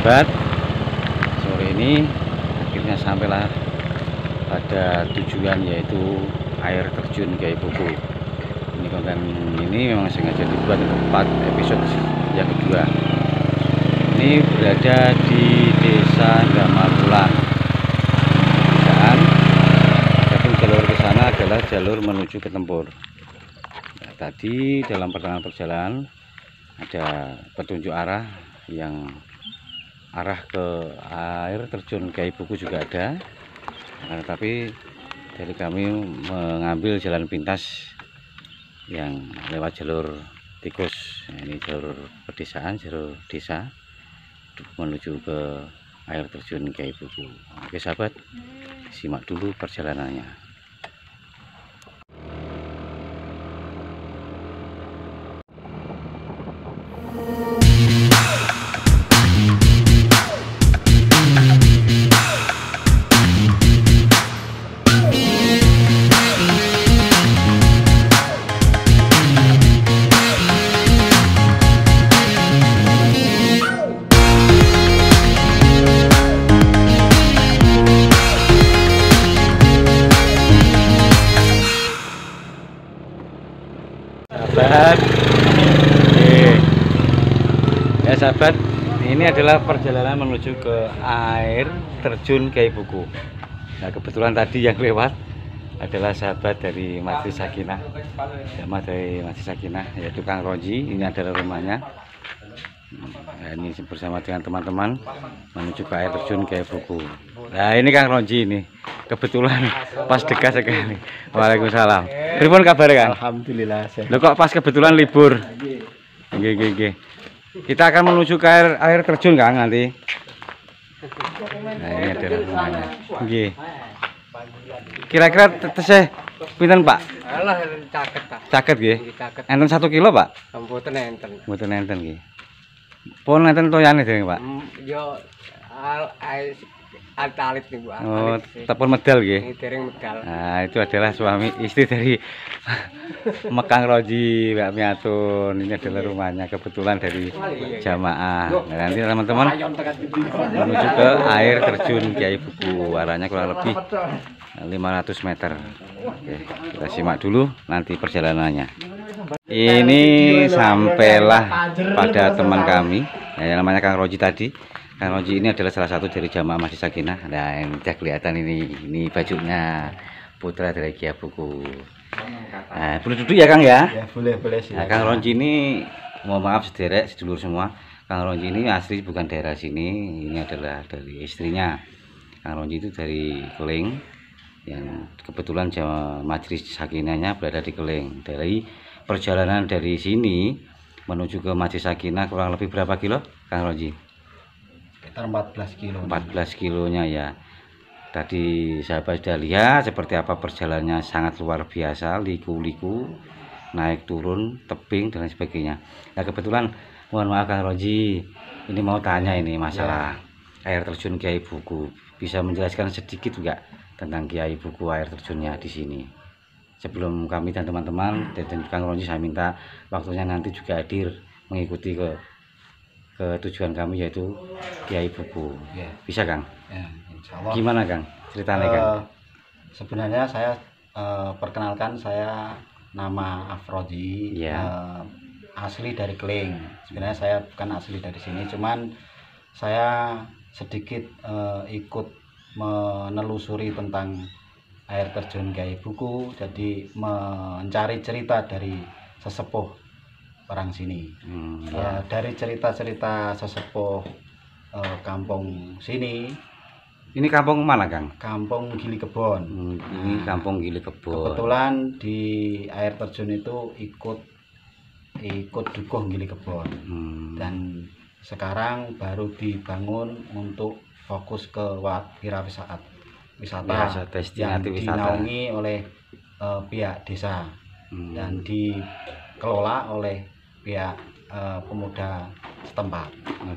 sahabat, sore ini akhirnya sampailah pada tujuan, yaitu air terjun Kiai Buku. Ini konten ini memang sengaja dibuat untuk episode yang kedua. Ini berada di Desa Gamalulang. Adapun jalur ke sana adalah jalur menuju ke Tempur. Nah, tadi dalam pertengahan perjalanan ada petunjuk arah yang arah ke air terjun Kiai Buku juga ada. Nah, tapi dari kami mengambil jalan pintas yang lewat jalur tikus. Nah, ini jalur pedesaan, jalur desa menuju ke air terjun Kiai Buku. Oke sahabat, simak dulu perjalanannya. Sahabat, ya sahabat, ini adalah perjalanan menuju ke air terjun Kiai Buku. Nah, kebetulan tadi yang lewat adalah sahabat dari Majelis Sakinah, jamaah dari Majelis Sakinah, yaitu Kang Roji. Ini adalah rumahnya. Nah, ini bersama dengan teman-teman menuju ke air terjun Kiai Buku. Nah, ini Kang Roji ini. Kebetulan pas dekat sekali. Waalaikumsalam. Pripun kabar Kang? Alhamdulillah. Loh, kok pas kebetulan libur? Nggih. Kita akan menuju ke air terjun Kang nanti. Nah, ini adalah rumahnya. Nggih. Kira-kira tesih pinten Pak? Alah caket Pak. Caket nggih. Caket. Enten 1 kilo Pak? Mboten enten. Mboten enten nggih. Pun enten toyane dereng Pak? Yo alit nih Bu. Oh, tepun medal nggih. Dereng medal. Nah, itu adalah suami istri dari Mekang Roji, Mbak Miatun. Ini adalah rumahnya, kebetulan dari jamaah. Nah, nanti teman-teman menuju ke air terjun Kiai Buku. Arahnya kurang lebih 500 meter. Oke, kita simak dulu nanti perjalanannya. Ini sampailah pada teman kami, yang namanya Kang Roji tadi. Kang Roji ini adalah salah satu dari jamaah Majelis Sakinah. Nah, yang tidak kelihatan ini bajunya putra dari Kiai Buku. Nah, boleh duduk ya Kang ya? Ya boleh sih. Nah, Kang Roji ini, mohon maaf sederek sedulur semua, Kang Roji ini asli bukan daerah sini. Ini adalah dari istrinya. Kang Roji itu dari Keling, yang kebetulan jamaah Majelis Sakinahnya berada di Keling. Dari perjalanan dari sini menuju ke Majelis Sakinah kurang lebih berapa kilo Kang Roji? 14 kilo. 14 kilonya ya. Tadi sahabat sudah lihat seperti apa perjalanannya, sangat luar biasa, liku-liku, naik turun, tebing dan lain sebagainya. Nah, kebetulan mohon maaf Kang Roji, ini mau tanya ini masalah air terjun Kiai Buku. Bisa menjelaskan sedikit juga tentang Kiai Buku, air terjunnya di sini? Sebelum kami dan teman-teman dan Kang Roji, saya minta waktunya nanti juga hadir mengikuti ke tujuan kami, yaitu Kiai Buku. Ya. Bisa Kang? Ya, insyaallah. Gimana Kang ceritanya Kang? Sebenarnya saya perkenalkan, saya nama Afroji. Ya. Asli dari Keling. Sebenarnya saya bukan asli dari sini, cuman saya sedikit ikut menelusuri tentang air terjun Kiai Buku, jadi mencari cerita dari sesepuh orang sini. Ya. Dari cerita-cerita sesepuh kampung sini. Ini kampung mana Kang? Kampung Gili Kebon. Ini kampung Gili Kebon. Kebetulan di air terjun itu ikut dukuh Gili Kebon. Dan sekarang baru dibangun untuk fokus ke wisata yang dinaungi oleh pihak desa dan dikelola oleh pihak pemuda setempat.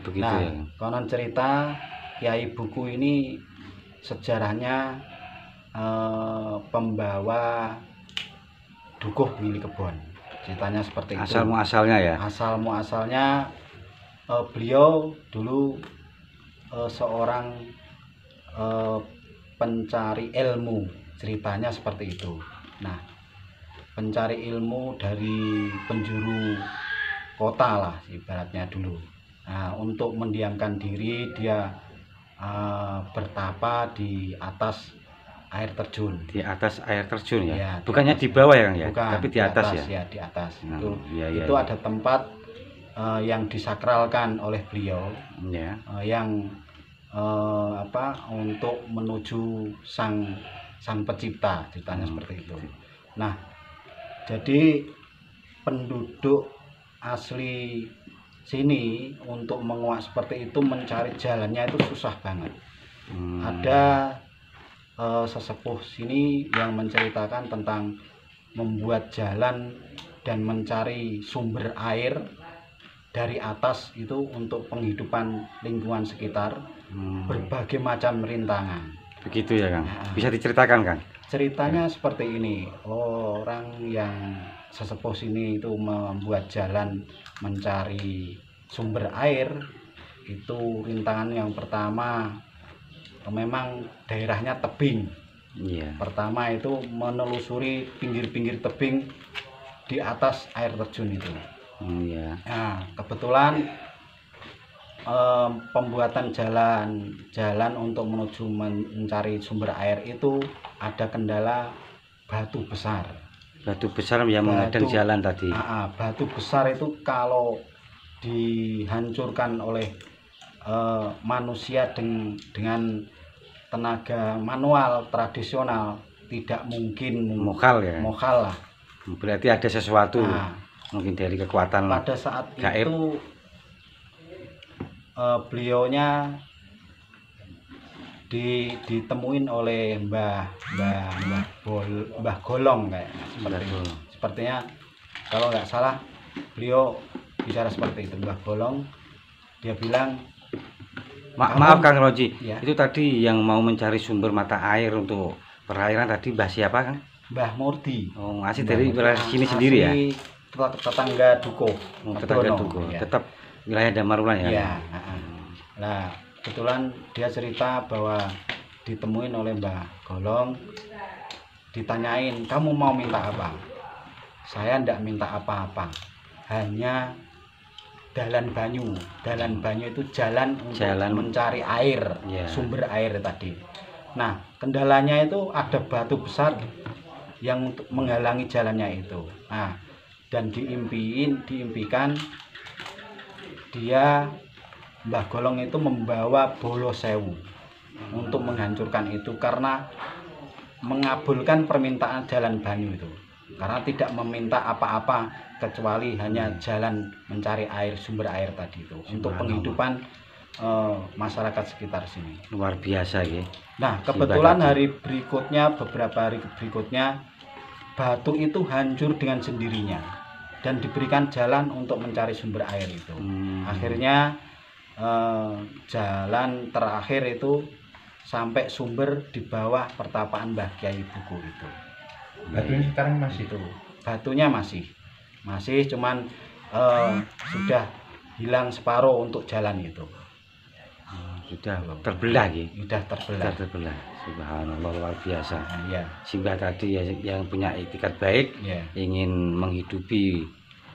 Begitu nah, ya. Konon cerita Kiai Buku ini sejarahnya pembawa dukuh Gili Kebon. Ceritanya seperti itu. Asal muasalnya ya. Asal muasalnya beliau dulu seorang eh, pencari ilmu, ceritanya seperti itu. Nah, pencari ilmu dari penjuru kota lah ibaratnya dulu. Nah, untuk mendiamkan diri dia bertapa di atas air terjun. Di atas air terjun ya? Ya, Bukannya atas, di bawah ya Kang ya? bukan, Tapi di atas ya? Ya, di atas. Nah, itu iya, itu iya. ada tempat yang disakralkan oleh beliau, Ya. yang untuk menuju sang pencipta, ceritanya seperti itu. Nah, jadi penduduk asli sini untuk menguak seperti itu, mencari jalannya itu susah banget. Ada sesepuh sini yang menceritakan tentang membuat jalan dan mencari sumber air dari atas itu untuk penghidupan lingkungan sekitar. Berbagai macam rintangan. Begitu ya Kang? Nah, bisa diceritakan Kang? Ceritanya seperti ini. Orang yang sesepuh sini itu membuat jalan mencari sumber air. Itu rintangan yang pertama, memang daerahnya tebing. Iya. Pertama itu menelusuri pinggir-pinggir tebing di atas air terjun itu. Iya. Nah, kebetulan pembuatan jalan untuk menuju mencari sumber air itu ada kendala batu besar. Batu besar yang menghadang jalan tadi. Batu besar itu kalau dihancurkan oleh manusia dengan tenaga manual tradisional tidak mungkin. Mokal ya? Mokal lah. Berarti ada sesuatu mungkin dari kekuatan pada saat gaib. itu beliaunya ditemuin oleh Mbah Golong kayak sepertinya kalau nggak salah beliau bicara seperti itu. Mbah Golong dia bilang, maaf Kang Roji, ya. Itu tadi yang mau mencari sumber mata air untuk perairan tadi Mbah siapa Kang? Mbah Murdi. Oh, asli dari wilayah sini sendiri ya? Tetangga Duko. Tetangga Duko. Ya. Tetap wilayah Damarwulan ya? Iya. Nah, kebetulan dia cerita bahwa ditemuin oleh Mbah Golong, ditanyain, kamu mau minta apa? Saya ndak minta apa-apa, hanya dalan banyu. Dalan banyu itu jalan untuk mencari air, sumber air tadi. Nah, kendalanya itu ada batu besar yang menghalangi jalannya itu. Nah, dan diimpikan dia Mbah Golong itu membawa bolo sewu untuk menghancurkan itu, karena mengabulkan permintaan jalan banyu itu, karena tidak meminta apa-apa kecuali hanya jalan mencari air, sumber air tadi itu untuk penghidupan masyarakat sekitar sini. Luar biasa ya. Nah, kebetulan beberapa hari berikutnya batu itu hancur dengan sendirinya dan diberikan jalan untuk mencari sumber air itu. Akhirnya jalan terakhir itu sampai sumber di bawah pertapaan Mbah Kyai Buku itu. Batunya sekarang masih itu. Batunya masih cuman sudah hilang separuh untuk jalan itu. Sudah terbelah ya? Sudah terbelah. Subhanallah, luar biasa. Ya. Simbah tadi ya, yang punya itikat baik, ingin menghidupi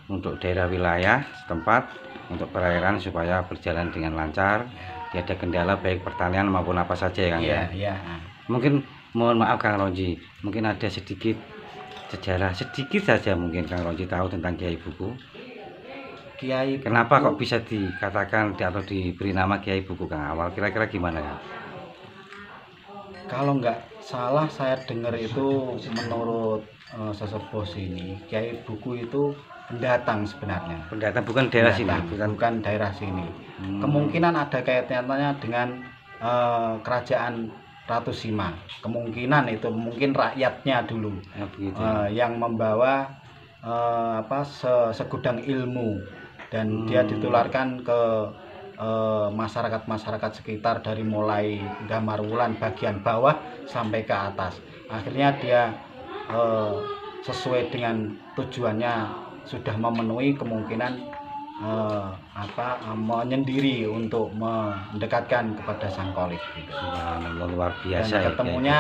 untuk daerah wilayah setempat, untuk perairan supaya berjalan dengan lancar, tidak ada kendala baik pertanian maupun apa saja ya Kang ya. Mungkin mohon maaf Kang Roji, mungkin ada sedikit sejarah sedikit saja mungkin Kang Roji tahu tentang Kyai Buku. Kyai Kenapa Buku, kok bisa dikatakan atau diberi nama Kyai Buku Kang awal? Kira-kira gimana ya? Kalau nggak salah saya dengar itu menurut sesepuh sini, Kyai Buku itu pendatang sebenarnya. Pendatang, bukan daerah sini, bukan daerah sini. Kemungkinan ada kaitannya dengan kerajaan Ratu Sima. Kemungkinan itu mungkin rakyatnya dulu yang membawa segudang ilmu, dan dia ditularkan ke masyarakat sekitar dari mulai Damarwulan bagian bawah sampai ke atas. Akhirnya dia sesuai dengan tujuannya sudah memenuhi, kemungkinan menyendiri untuk mendekatkan kepada sang kolik gitu. Subhanallah, luar Dan biasa ya, ketemunya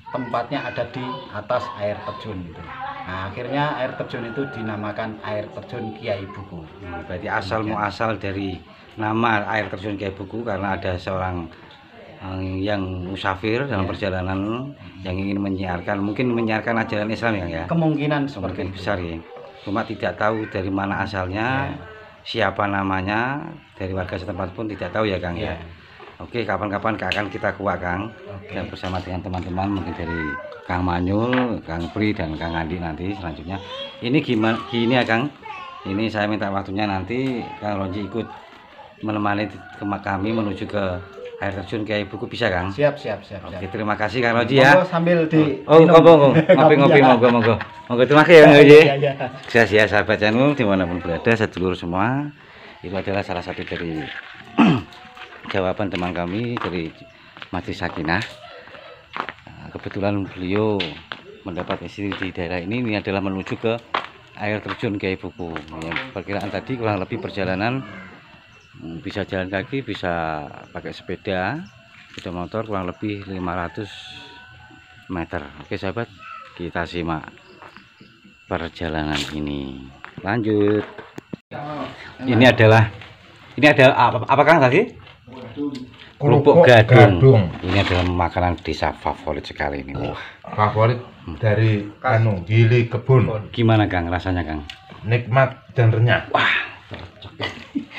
tempatnya ada di atas air terjun gitu. Nah, akhirnya air terjun itu dinamakan air terjun Kiai Buku. Berarti asal muasal dari nama air terjun Kiai Buku karena ada seorang yang musafir dalam perjalanan yang ingin mungkin menyiarkan ajaran Islam ya. Kemungkinan seperti Seperti itu. besar ya. Cuma tidak tahu dari mana asalnya, siapa namanya, dari warga setempat pun tidak tahu ya Kang ya. Oke, kapan-kapan akan kita kuak Kang. Dan bersama dengan teman-teman mungkin dari Kang Manyul, Kang Pri dan Kang Andi nanti selanjutnya. Ini gini ya Kang. Ini saya minta waktunya nanti Kang Roji ikut menemani kami menuju ke air terjun Kiai Buku, bisa Kang? Siap. Oke, terima kasih Kang Roji ya. Sambil di ngopi monggo. Terima kasih ya Kang Roji. Iya. Sukses ya sahabat channel dimanapun berada, sedulur semua. Itu adalah salah satu dari jawaban teman kami dari Majelis Sakinah. Kebetulan beliau mendapat istri di daerah ini adalah menuju ke air terjun Kiai Buku. Yang perkiraan tadi kurang lebih perjalanan bisa jalan kaki, bisa pakai sepeda motor kurang lebih 500 meter. Oke sahabat, kita simak perjalanan ini. Lanjut. Ini ada apa Kang tadi? Kerupuk gadung. Ini adalah makanan desa favorit sekali ini. Wah, Favorit dari Gili Kebun. gimana Kang rasanya Kang? Nikmat dan renyah.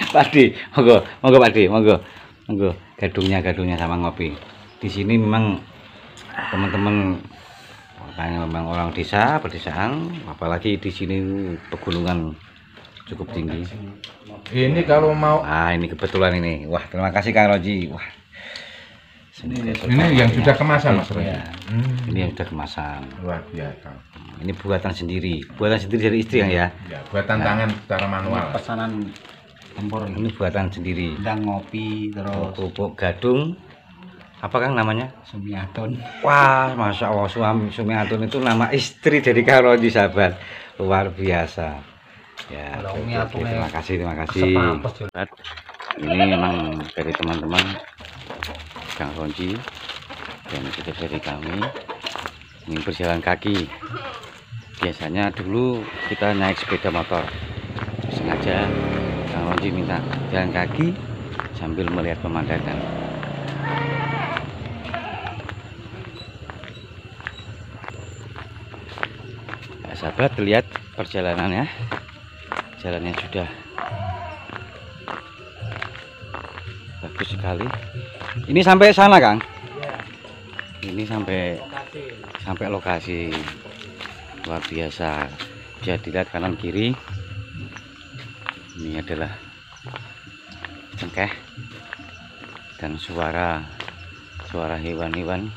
Pak Di, monggo Pak Di, monggo. Gadungnya sama ngopi. Di sini memang teman-teman memang orang pedesaan, apalagi di sini pegunungan cukup tinggi. Ini kalau mau Ini kebetulan ini. Wah, terima kasih Kang Roji. Wah. ini yang sudah kemasan Mas Roy. Ya, ini yang sudah kemasan. Luar biasa. Ini buatan sendiri dari istri Kang ya. Ya, buatan tangan secara manual. Pesanan tempur Ini buatan sendiri. dan ngopi terus Kerupuk gadung. Apa Kang namanya? Sumiaton. Wah, masya Allah, Sumiatun itu nama istri dari Kang Roji sahabat, luar biasa. Ya, oke, terima kasih. Ini memang dari teman-teman Kang Roji dan juga dari kami ingin berjalan kaki. Biasanya dulu kita naik sepeda motor, sengaja Kang Roji minta jalan kaki sambil melihat pemandangan. Sahabat, lihat perjalanannya, jalannya sudah bagus sekali. Ini sampai sana Kang? Ini sampai lokasi, luar biasa. Bisa dilihat kanan kiri. Ini adalah cengkeh dan suara hewan-hewan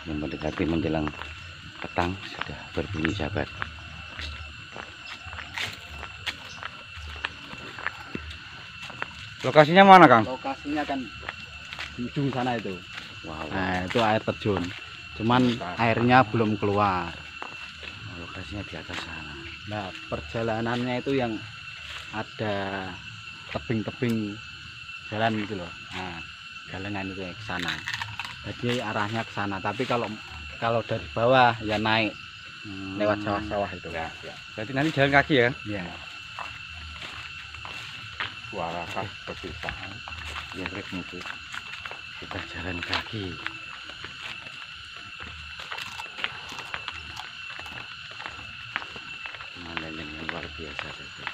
yang mendekati menjelang petang sudah berbunyi sahabat. Lokasinya mana Kang? Lokasinya kan di ujung sana itu. Wow. Nah, itu air terjun. Cuman airnya belum keluar. Lokasinya di atas sana. Nah, perjalanannya itu yang ada tebing-tebing jalan gitu loh. Nah, galengan itu ke sana. Jadi arahnya ke sana. Tapi kalau dari bawah ya naik lewat sawah-sawah itu ya. Berarti nanti jalan kaki ya? Iya. Suara khas perpisahan. Ya Rek, mungkin kita jalan kaki. Pemandangan yang luar biasa saja.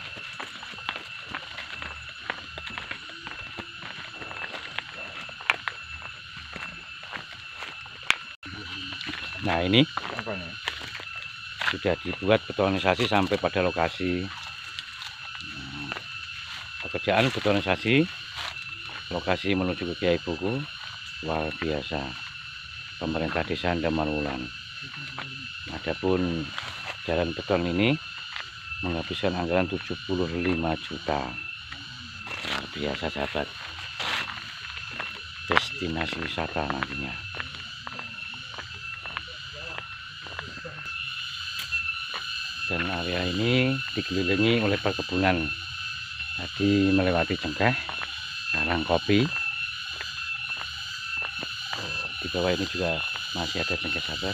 Nah, ini Apanya? sudah dibuat betonisasi sampai pada lokasi. Pekerjaan betonisasi lokasi menuju ke Kiai Buku luar biasa. Pemerintah Desa Ndamarwulan. Adapun jalan beton ini menghabiskan anggaran 75 juta. Luar biasa sahabat. Destinasi wisata nantinya. Dan area ini dikelilingi oleh perkebunan. Tadi melewati cengkeh, arang kopi. Di bawah ini juga masih ada cengkeh sahabat.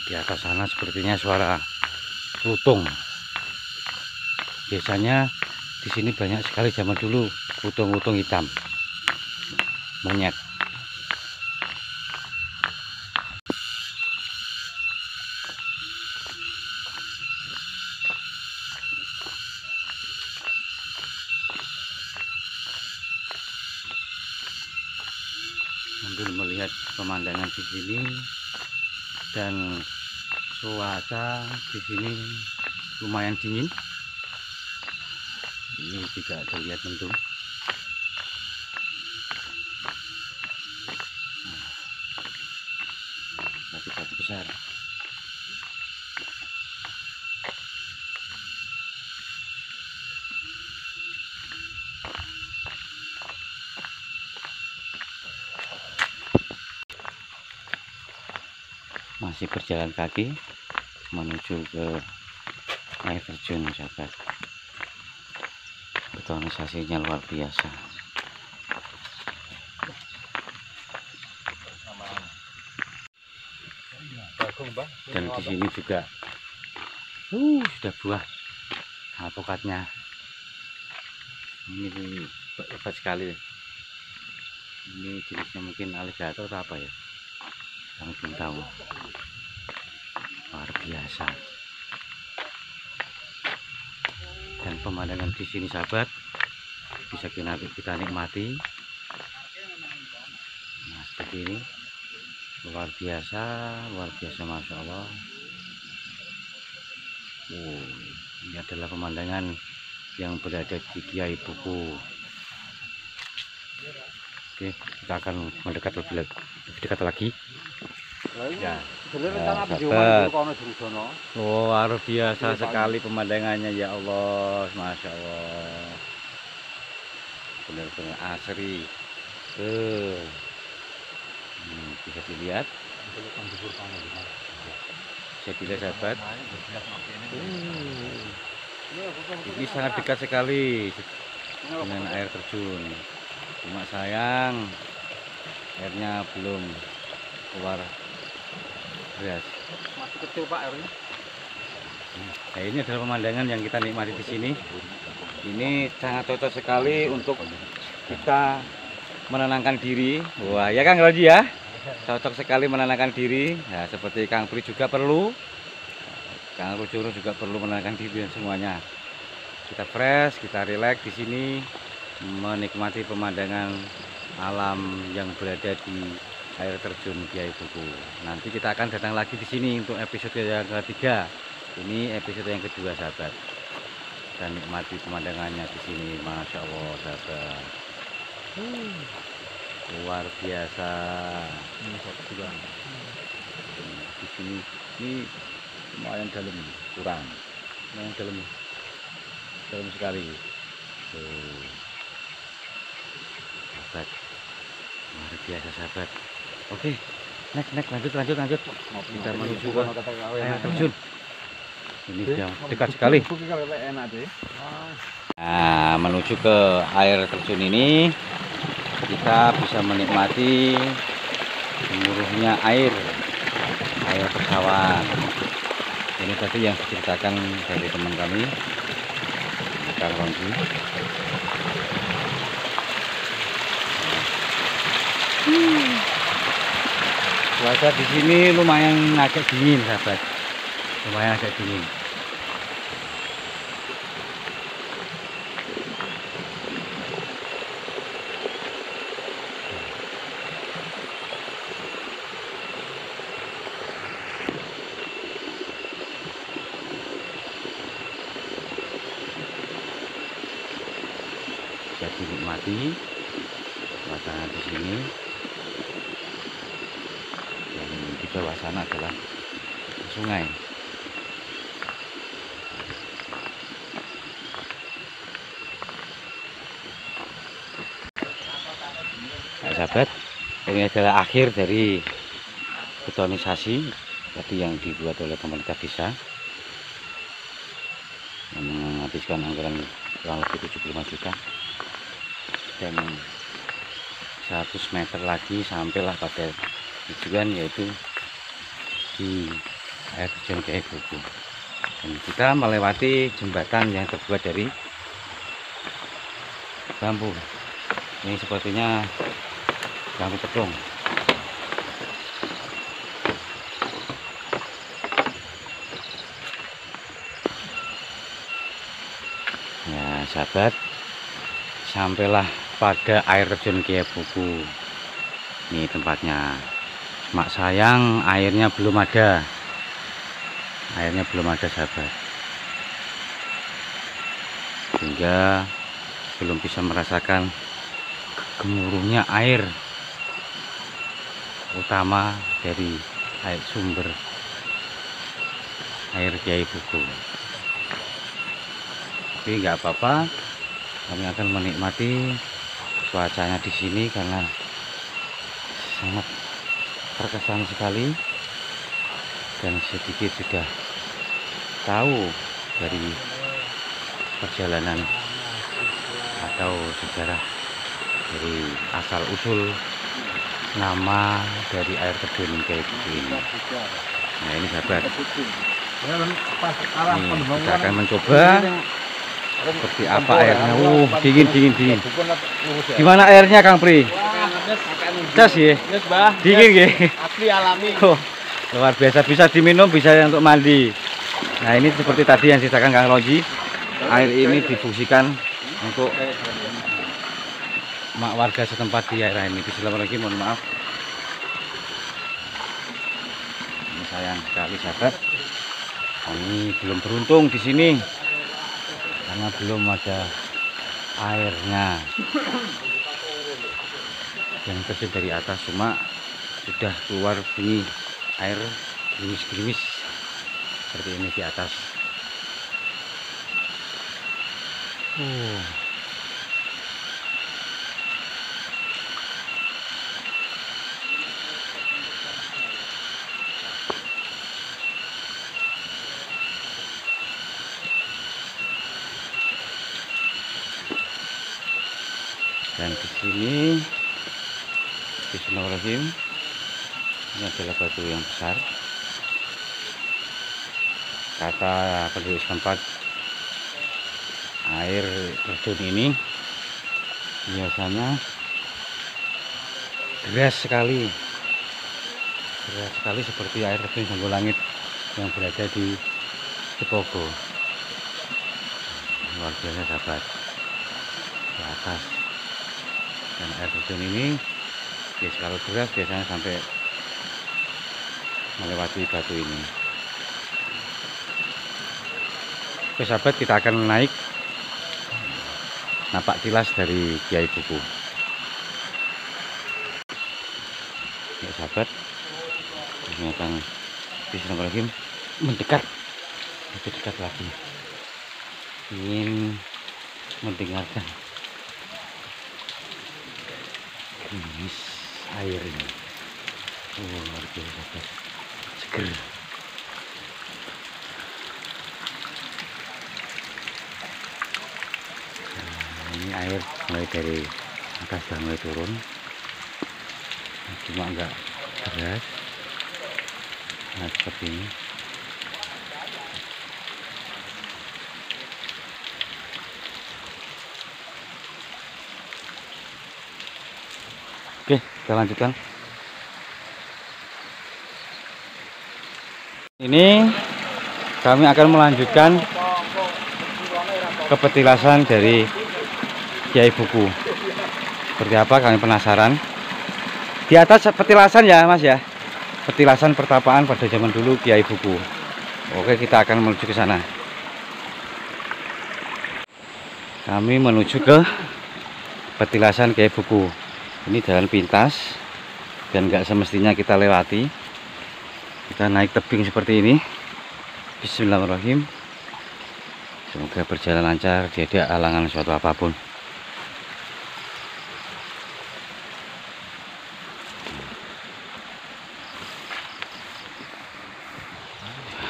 Di atas sana sepertinya suara lutung. Biasanya di sini banyak sekali zaman dulu lutung-lutung hitam, monyet. Sambil melihat pemandangan di sini dan cuaca di sini lumayan dingin. Ini tidak terlihat mendung. Batu-batu besar. Masih berjalan kaki menuju ke air terjun sahabat. Betonisasinya luar biasa. Dan di sini juga sudah buah alpukatnya. Ini lebat sekali. Ini jenisnya mungkin alligator atau apa ya, kami belum tahu. Luar biasa. Dan pemandangan di sini sahabat bisa kita nikmati. Nah, seperti ini luar biasa, masya Allah. Ini adalah pemandangan yang berada di Kiai Buku. Oke, kita akan mendekat lebih dekat lagi. Ya, sahabat. Luar biasa sekali pemandangannya, ya Allah, masya Allah. Benar-benar asri. Bisa dilihat. Bisa dilihat sahabat. Ini sangat dekat sekali dengan air terjun. Cuma sayang airnya belum keluar deras. Masih kecil Pak airnya. Nah, ini adalah pemandangan yang kita nikmati di sini. Ini sangat cocok sekali untuk kita menenangkan diri. Wah, ya Kang Roji ya. Cocok sekali menenangkan diri. Nah, seperti Kang Pri juga perlu. Kang Rujuru juga perlu menenangkan diri dan semuanya. Kita fresh, kita relax di sini, menikmati pemandangan alam yang berada di air terjun Kiai Buku. Nanti kita akan datang lagi di sini untuk episode yang ketiga. Ini episode yang kedua sahabat. Dan nikmati pemandangannya di sini, masya Allah sahabat. Luar biasa. Di sini ini lumayan dalam, kurang, lumayan dalam sekali. Sahabat, luar biasa sahabat. Oke, next lanjut. Kita menuju ke air terjun. Ini sudah dekat sekali. Nah, menuju ke air terjun ini kita bisa menikmati gemuruhnya air persawahan. Ini tadi yang diceritakan dari teman kami, Kang Roji. Cuaca di sini lumayan agak dingin sahabat, lumayan agak dingin. Bisa dinikmati suasana di sini. Dan di bawah sana adalah sungai. Nah, sahabat, ini adalah akhir dari betonisasi tadi yang dibuat oleh pemerintah desa yang menghabiskan anggaran kurang lebih 75 juta, dan 100 meter lagi sampailah pada tujuan, yaitu di air terjun Kiai Buku. Dan kita melewati jembatan yang terbuat dari bambu. Ini sepertinya bambu petung. Ya sahabat, sampailah pada air terjun Kiai Buku. Ini tempatnya. Mak sayang airnya belum ada. Airnya belum ada sahabat, sehingga belum bisa merasakan gemuruhnya air utama dari air sumber air Kiai Buku. Tapi nggak apa-apa, kami akan menikmati cuacanya di sini karena sangat terkesan sekali, dan sedikit sudah tahu dari perjalanan atau sejarah dari asal usul nama dari air terjun Kiai Buku ini. Nah ini sahabat, ini kita akan mencoba seperti apa airnya. Dingin. Gimana airnya Kang Pri? Cas ya? Dingin ya? Asli alami. Luar biasa, bisa diminum, bisa untuk mandi. Nah ini seperti tadi yang ceritakan Kang Roji, air ini difungsikan untuk warga setempat di daerah ini. Bismillahirrahmanirrahim, mohon maaf. Ini sayang sekali sahabat, kami belum beruntung di sini karena belum ada airnya yang terjun dari atas, cuma sudah keluar bunyi air gerimis-gerimis seperti ini di atas. Dan di sini Bismillahirrahmanirrahim, ini adalah batu yang besar. Kata penduduk setempat, air terjun ini biasanya deras sekali seperti air terjun Sanggolangit yang berada di Cepogo. Luar biasa sahabat, di atas. Dan air terjun ini kalau deras biasanya sampai melewati batu ini. Oke sahabat, kita akan naik napak tilas dari Kiai Buku. Ya sahabat, ini akan Bismillahirrahmanirrahim mendekat, lebih dekat lagi, ingin mendengarkan gerimis air ini. Luar biasa, seger. Nah, ini air mulai dari atas sudah mulai turun, cuma enggak deras. Nah seperti ini. Oke, kita lanjutkan. Ini kami akan melanjutkan ke petilasan dari Kiai Buku. Seperti apa, kami penasaran. Di atas petilasan ya Mas ya, petilasan pertapaan pada zaman dulu Kiai Buku. Oke, kita akan menuju ke sana. Kami menuju ke petilasan Kiai Buku. Ini jalan pintas dan nggak semestinya kita lewati. Kita naik tebing seperti ini. Bismillahirrahmanirrahim. Semoga berjalan lancar, tidak ada halangan suatu apapun.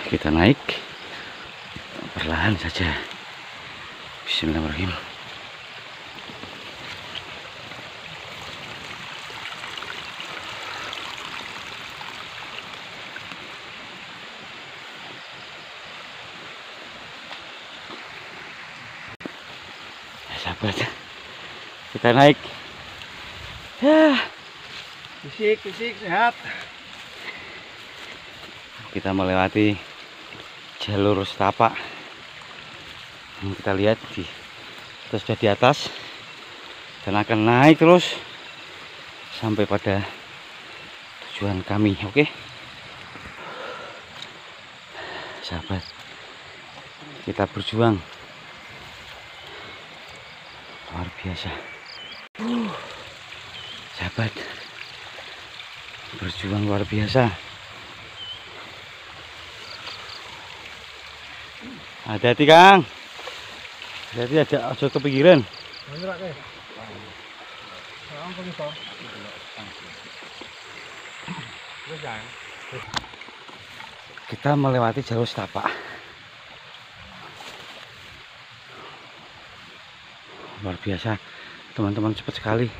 Kita naik perlahan saja. Bismillahirrahmanirrahim. Sahabat, kita naik. Ya, Fisik sehat. kita melewati jalur setapak. Kita lihat kita sudah di atas dan akan naik terus sampai pada tujuan kami. Oke, sahabat, kita berjuang luar biasa. Sahabat, berjuang luar biasa. Hati-hati Kang, hati-hati, ada ojo kepikiran. Kita melewati jalur setapak. Luar biasa, teman-teman, cepat sekali.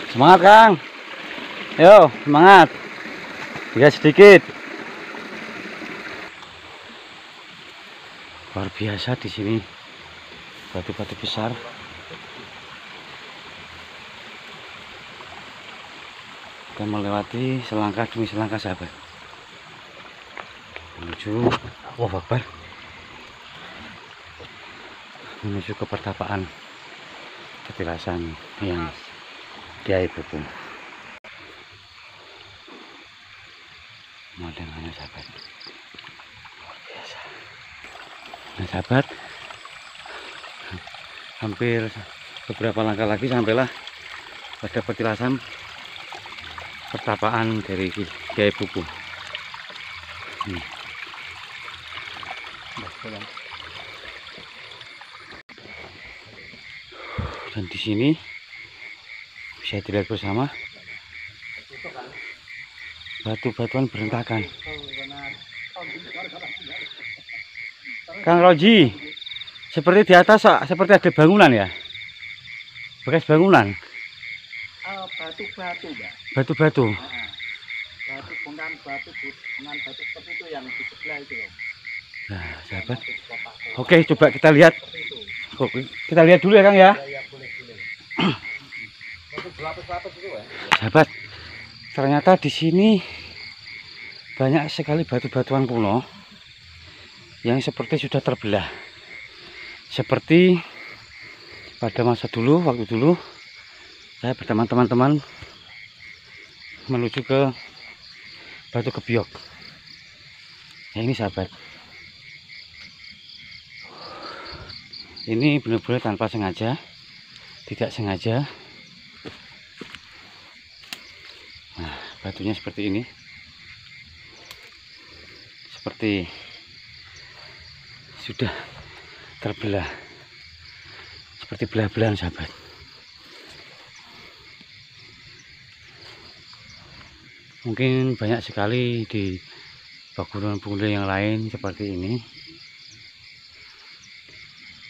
Semangat Kang, yo semangat, tiga sedikit. Luar biasa di sini, batu-batu besar. Kita melewati selangkah demi selangkah, sahabat, menuju Allahu Akbar, menuju ke pertapaan Petilasan yang Kiai Buku. Pemandangannya, sahabat, luar biasa. Nah sahabat, hampir beberapa langkah lagi sampailah pada petilasan pertapaan dari Kiai Buku. Dan di sini bisa dilihat bersama batu-batuan berantakan. Kang Roji, seperti di atas seperti ada bangunan ya, bekas bangunan. Batu-batu, Mbak. Batu-batu. Batu bongkahan batu seperti itu yang di sebelah itu. Nah, sahabat. Oke, coba kita lihat. Kita lihat dulu ya, Kang ya. Ya, boleh. Berlapis-lapis itu ya. Sahabat, ternyata di sini banyak sekali batu-batuan kuno yang seperti sudah terbelah. Seperti pada masa dulu, waktu dulu saya bersama teman-teman menuju ke Batu Kebiok. Ya, ini sahabat, ini benar-benar tanpa sengaja, tidak sengaja. Nah, batunya seperti ini, seperti sudah terbelah, seperti belah-belahan, sahabat. Mungkin banyak sekali di pegunungan-pegunungan yang lain seperti ini.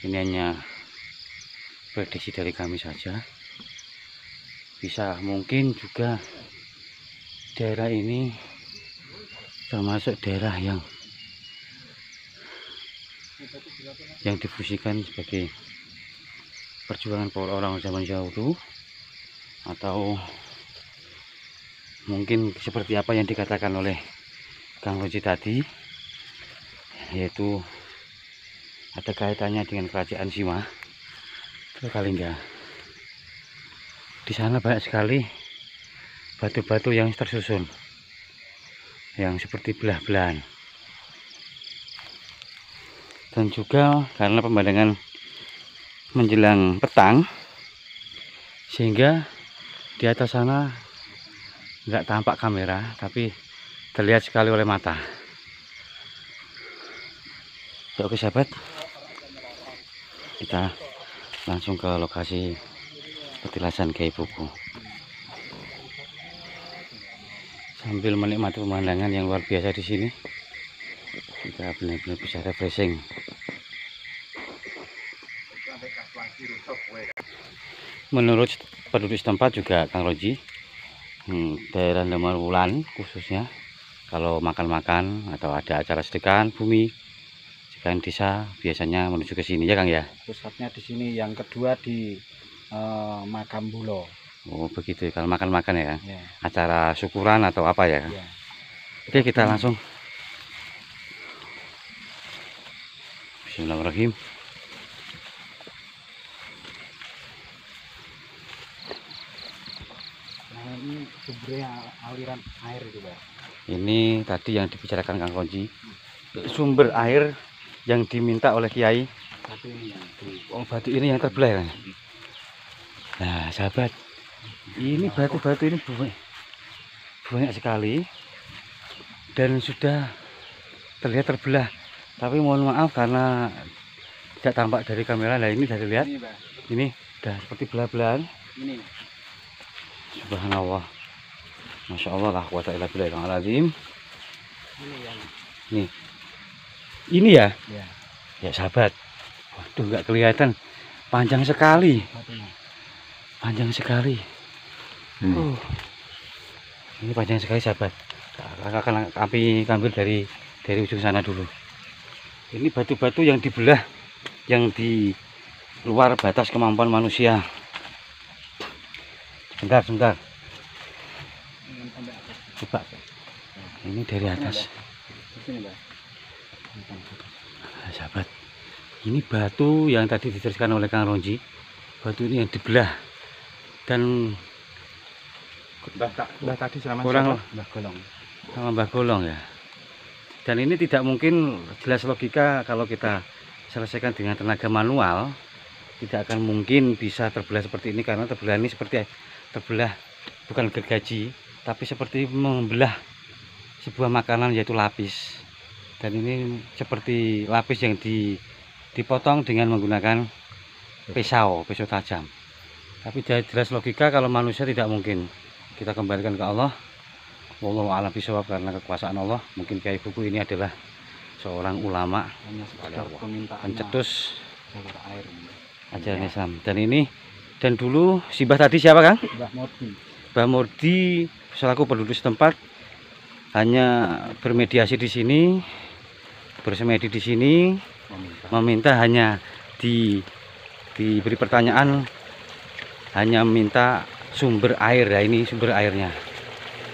Ini hanya prediksi dari kami saja. Bisa mungkin juga daerah ini termasuk daerah yang difusikan sebagai perjuangan para orang zaman dahulu, atau mungkin seperti apa yang dikatakan oleh Kang Roji tadi, yaitu ada kaitannya dengan kerajaan Sima Kalingga. Di sana banyak sekali batu-batu yang tersusun, yang seperti belah-belahan. Dan juga karena pemandangan menjelang petang, sehingga di atas sana nggak tampak kamera, tapi terlihat sekali oleh mata. Oke sahabat, kita langsung ke lokasi petilasan Kiai Buku sambil menikmati pemandangan yang luar biasa di sini. Kita benar-benar bisa refreshing. Menurut penduduk setempat juga Kang Roji, daerah Damarwulan khususnya kalau makan-makan atau ada acara sedekahan bumi, sedekahan desa biasanya menuju ke sini ya Kang ya. Pusatnya di sini, yang kedua di Makam Bulo. Oh begitu, kalau makan-makan ya, Ya. acara syukuran atau apa ya. Ya. Oke, kita langsung. Bismillahirrahmanirrahim. Nah ini sumbernya aliran air itu Pak. Ini tadi yang dibicarakan Kang Roji, sumber air yang diminta oleh Kiai. Satu ini yang di Oh, batu ini yang terbelah ya. Nah sahabat, ini batu-batu ini banyak sekali dan sudah terlihat terbelah. Tapi mohon maaf karena tidak tampak dari kamera. Nah ini sudah dilihat, ini Pak. ini sudah seperti belah-belahan. Ini. Subhanallah, masya Allah, lah quwata illa billahil. Ini yang Nih, ini ya, ya ya sahabat. Waduh, nggak kelihatan, panjang sekali, batunya. panjang sekali. Ini panjang sekali sahabat. Akan kami ambil dari ujung sana dulu. Ini batu-batu yang dibelah, yang di luar batas kemampuan manusia. Sebentar. Ini sampai atas. Coba. Ini dari atas. Di sini Pak. Nah, sahabat. Ini batu yang tadi diteruskan oleh Kang Roji. Batu ini yang dibelah. Dan Mbah tadi sama kurang Mbah Golong. sama Mbah Golong ya. Dan ini tidak mungkin, jelas logika kalau kita selesaikan dengan tenaga manual, tidak akan mungkin bisa terbelah seperti ini, karena terbelah ini seperti terbelah bukan gergaji, tapi seperti membelah sebuah makanan yaitu lapis. Dan ini seperti lapis yang dipotong dengan menggunakan pisau tajam. Tapi jelas logika kalau manusia tidak mungkin. Kita kembalikan ke Allah. Wallahu a'lam bishawab, karena kekuasaan Allah. Mungkin Kiai Buku ini adalah seorang ulama, Hanya sekedar permintaan pencetus jalur air. ajaran Islam. Dan dulu si Mbah tadi siapa Kang? Mbah Murdi. Mbah Murdi selaku penduduk setempat hanya bermediasi di sini, bersemedi di sini, meminta hanya diberi pertanyaan, hanya minta sumber air. Ya ini sumber airnya.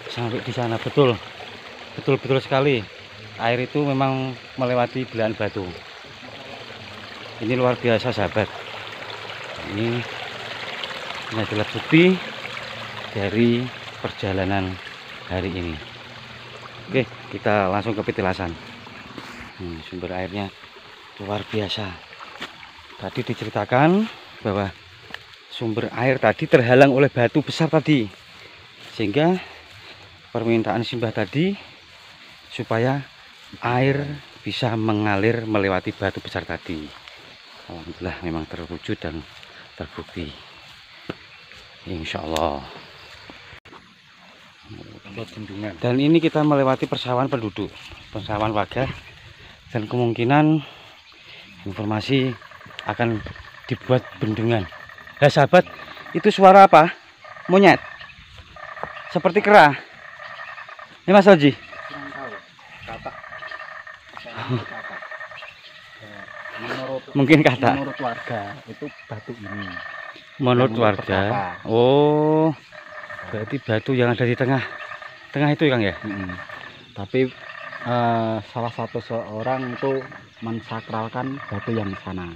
Sampai di sana betul sekali. Air itu memang melewati belahan batu. Ini luar biasa sahabat. Ini adalah bukti dari perjalanan hari ini. Oke, kita langsung ke petilasan. Sumber airnya luar biasa. Tadi diceritakan bahwa sumber air tadi terhalang oleh batu besar tadi, sehingga permintaan simbah tadi supaya air bisa mengalir melewati batu besar tadi. Alhamdulillah memang terwujud dan terbukti, insya Allah. Dan ini kita melewati persawahan penduduk, persawahan warga, dan kemungkinan informasi akan dibuat bendungan. Nah sahabat, itu suara apa? Monyet seperti kera. Ini Mas Haji. Kurang tahu. Kata. Mungkin kata. Menurut warga itu batu ini. Menurut Yang warga. pertama. Oh, berarti batu yang ada di tengah itu Kang ya? Tapi salah satu seorang itu mensakralkan batu yang sana.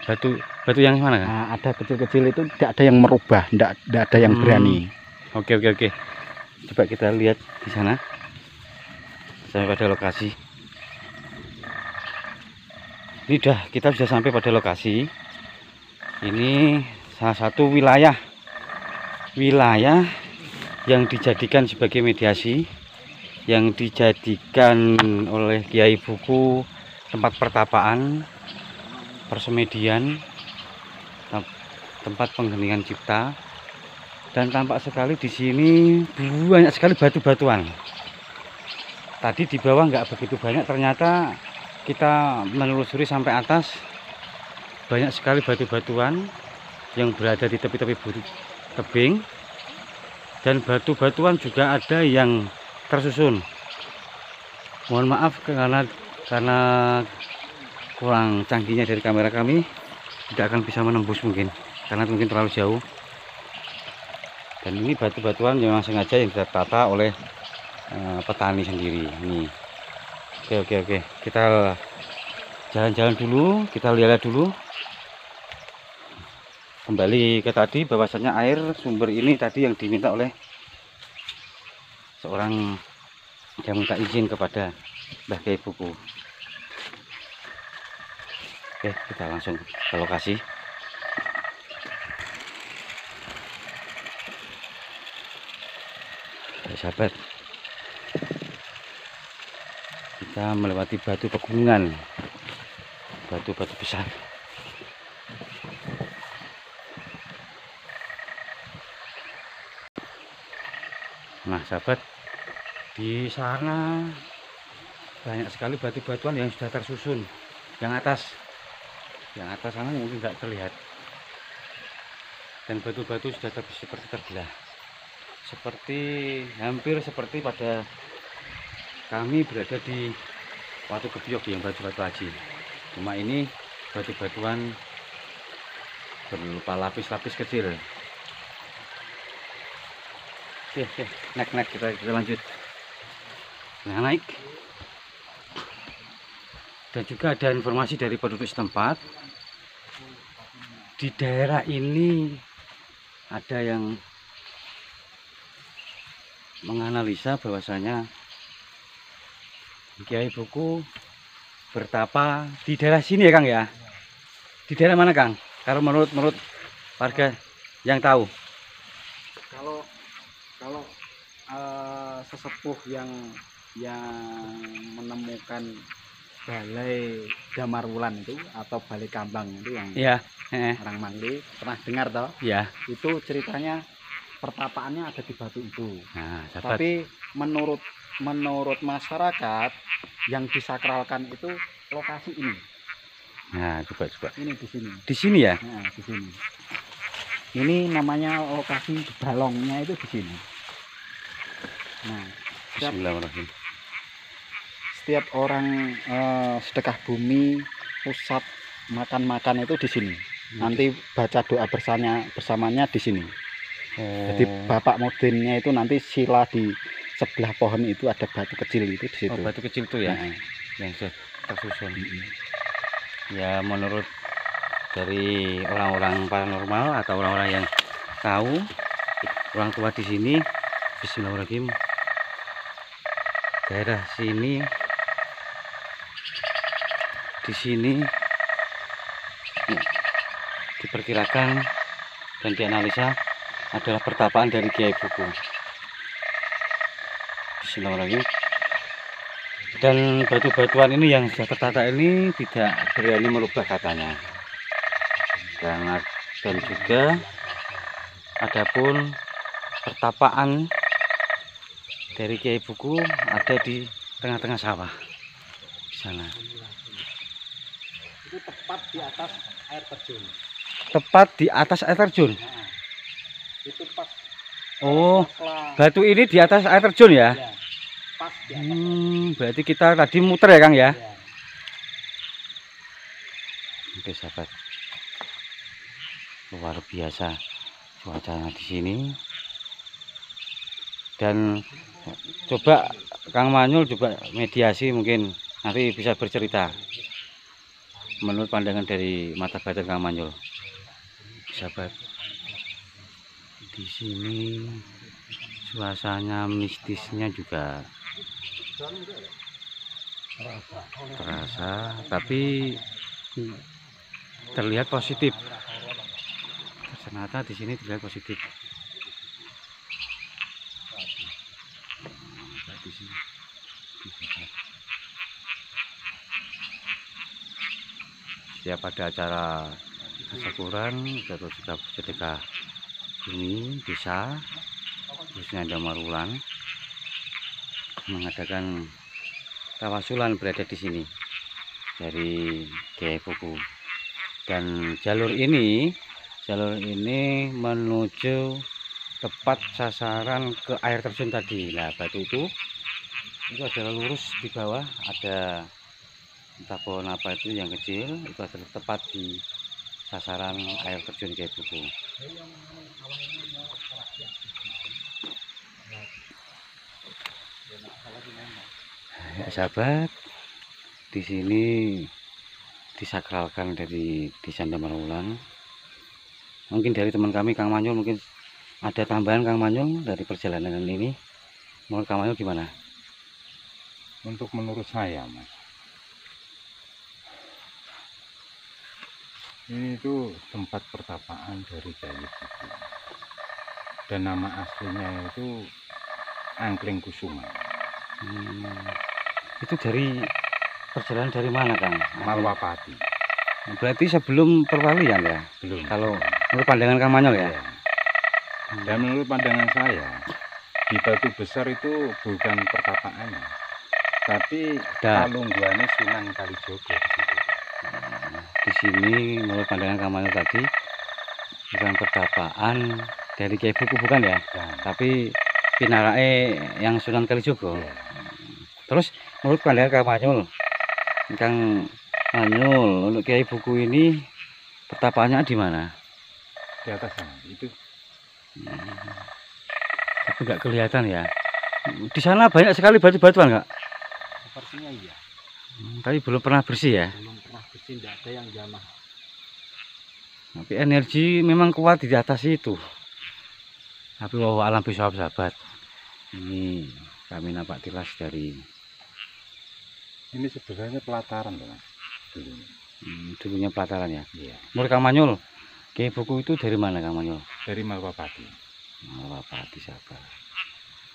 Batu yang mana Kang? Nah, ada kecil-kecil itu tidak ada yang merubah, tidak ada yang berani. Oke. Coba kita lihat di sana. Sampai pada lokasi. Ini kita sudah sampai pada lokasi. Ini salah satu wilayah yang dijadikan sebagai mediasi, yang dijadikan oleh Kiai Buku tempat pertapaan, persemedian, tempat pengheningan cipta, dan tampak sekali di sini banyak sekali batu-batuan. Tadi di bawah nggak begitu banyak, ternyata kita menelusuri sampai atas banyak sekali batu-batuan yang berada di tepi-tepi tebing, dan batu-batuan juga ada yang tersusun. Mohon maaf karena kurang canggihnya dari kamera kami, tidak akan bisa menembus mungkin karena mungkin terlalu jauh. Dan ini batu-batuan yang sengaja yang ditata oleh petani sendiri. Ini oke, kita jalan-jalan dulu, kita lihat dulu. Kembali ke tadi, bahwasanya air sumber ini tadi yang diminta oleh seorang yang minta izin kepada Mbah Kyai Buku. Oke, kita langsung ke lokasi. Sahabat, kita melewati batu pegunungan, batu-batu besar. Nah sahabat, di sana banyak sekali batu-batuan yang sudah tersusun. Yang atas sana mungkin tidak terlihat, dan batu-batu sudah seperti terbelah, hampir seperti pada kami berada di Watu Gebyok yang batu-batu aji. Cuma ini batu-batuan berupa lapis-lapis kecil. Oke, naik kita lanjut. Nah, naik. Dan juga ada informasi dari penduduk setempat, di daerah ini ada yang menganalisa bahwasanya Kyai Buku bertapa di daerah sini ya Kang ya. Di daerah mana Kang? Kalau menurut warga yang tahu. Kalau sesepuh yang menemukan balai Damarwulan itu atau balai Kambang itu yang orang Mangli pernah dengar toh? Iya. Itu ceritanya pertapaannya ada di batu itu. Nah, tapi menurut masyarakat yang disakralkan itu lokasi ini. Nah, coba. Ini di sini. Di sini ya? Nah, di sini. Ini namanya lokasi balongnya itu di sini. Nah, Bismillahirrahmanirrahim. Setiap orang sedekah bumi, pusat makan itu di sini. Nanti baca doa bersamanya di sini. Jadi Bapak Mudinnya itu nanti sila di sebelah pohon itu ada batu kecil itu di situ. Oh, batu kecil itu ya, yang sudah tersusun. Ya, menurut dari orang-orang paranormal atau orang-orang yang tahu, orang tua di sini, Bismillahirrahmanirrahim, daerah sini, di sini diperkirakan dan dianalisa adalah pertapaan dari Kyai Buku. Bismillahirrahmanirrahim. Dan batu-batuan ini yang sudah tertata ini tidak berani merubah katanya. Dan juga adapun pertapaan dari Kyai Buku ada di tengah-tengah sawah di sana. Itu tepat di atas air terjun. Tepat di atas air terjun. Nah, itu pas. Oh, batu ini di atas air terjun ya? Ya, pas di atas. Berarti kita tadi muter ya Kang ya? Ya. Oke sahabat, luar biasa cuacanya di sini. Dan coba Kang Manyul juga mediasi, mungkin nanti bisa bercerita menurut pandangan dari mata batin Kang Manyul. Sahabat, di sini suasana mistisnya juga terasa, tapi terlihat positif. Ternyata di sini terlihat positif. Di sini. Setiap ada acara syukuran atau sedekah bumi desa khususnya Damarulan mengadakan tawasulan berada di sini dari Kiai Buku. Dan jalur ini menuju tepat sasaran ke air terjun tadi. Nah, batu itu adalah lurus di bawah, ada entah pohon apa itu yang kecil, itu adalah tepat di sasaran air terjun Kiai Buku. Ya, sahabat, di sini disakralkan dari Desa Damarulan. Mungkin dari teman kami Kang Manyul, mungkin ada tambahan Kang Manyul dari perjalanan ini. Menurut Kang Manyul gimana? Menurut saya, Mas, ini itu tempat pertapaan dari Kiai Buku. Dan nama aslinya itu Angkling Kusuma. Itu dari perjalanan dari mana, Kang? Malwapati. Berarti sebelum perwalian ya? Belum. Kalau menurut pandangan Kang Manyul ya? Iya. Dan menurut pandangan saya, di Batu Besar itu bukan pertapaannya, tapi palungguannya Sunan Kalijogo di situ. Di sini menurut pandangan Kang Manyul tadi bukan pertapaan dari Kiai Buku, bukan ya? Dan, Tapi pinarae yang Sunan Kalijogo. iya. Terus menurut pandangan Kang Manyul, untuk Kiai Buku ini pertapaannya di mana? Di atas sana itu. Tapi nggak kelihatan ya. Di sana banyak sekali batu-batuan nggak? Sepertinya iya, Tapi belum pernah bersih ya. belum pernah bersih, tidak ada yang jamah. Tapi energi memang kuat di atas itu. Tapi wow, alam bisa sahabat. Ini kami nampak tilas dari Ini sebenarnya pelataran, Mas. Dulu. dulunya pelataran ya. Iya. Menurut Kang Manyul, Kiai Buku itu dari mana Kang Manyul? Dari Malwapati. Malwapati sahabat.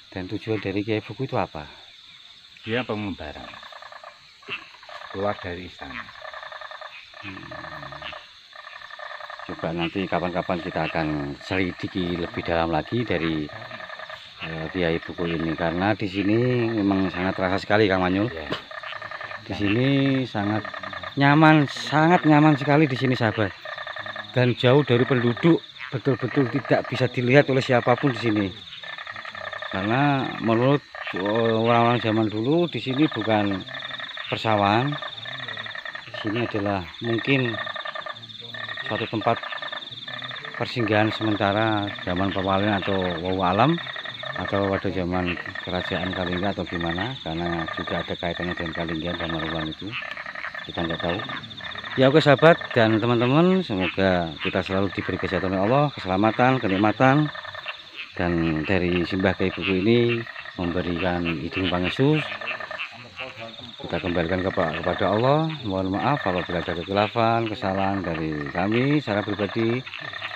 Dan tujuan dari Kiai Buku itu apa? Dia pengembaraan. Keluar dari istana. Coba nanti kapan-kapan kita akan selidiki lebih dalam lagi dari Kiai Buku ini, karena di sini memang sangat terasa sekali Kang Manyul. Ya. Di sini sangat nyaman sekali di sini sahabat. Dan jauh dari penduduk, betul-betul tidak bisa dilihat oleh siapapun di sini. Karena menurut orang-orang zaman dulu di sini bukan persawahan. Di sini adalah mungkin suatu tempat persinggahan sementara zaman perwalian atau wawu alam, atau pada zaman kerajaan Kalingga atau gimana, karena juga ada kaitannya dengan Kalingga dan Damarulan itu, kita nggak tahu. Ya oke sahabat dan teman-teman, semoga kita selalu diberi kesehatan oleh Allah, keselamatan, kenikmatan, dan dari Simbah Kiai Buku ini memberikan hidung Pangestu. Kita kembalikan kepada Allah. Mohon maaf apabila ada kekhilafan, kesalahan dari kami secara pribadi.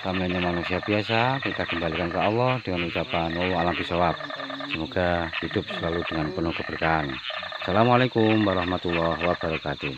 Kami hanya manusia biasa. Kita kembalikan ke Allah dengan ucapan wallahu a'lam bishawab. Semoga hidup selalu dengan penuh keberkahan. Assalamualaikum warahmatullahi wabarakatuh.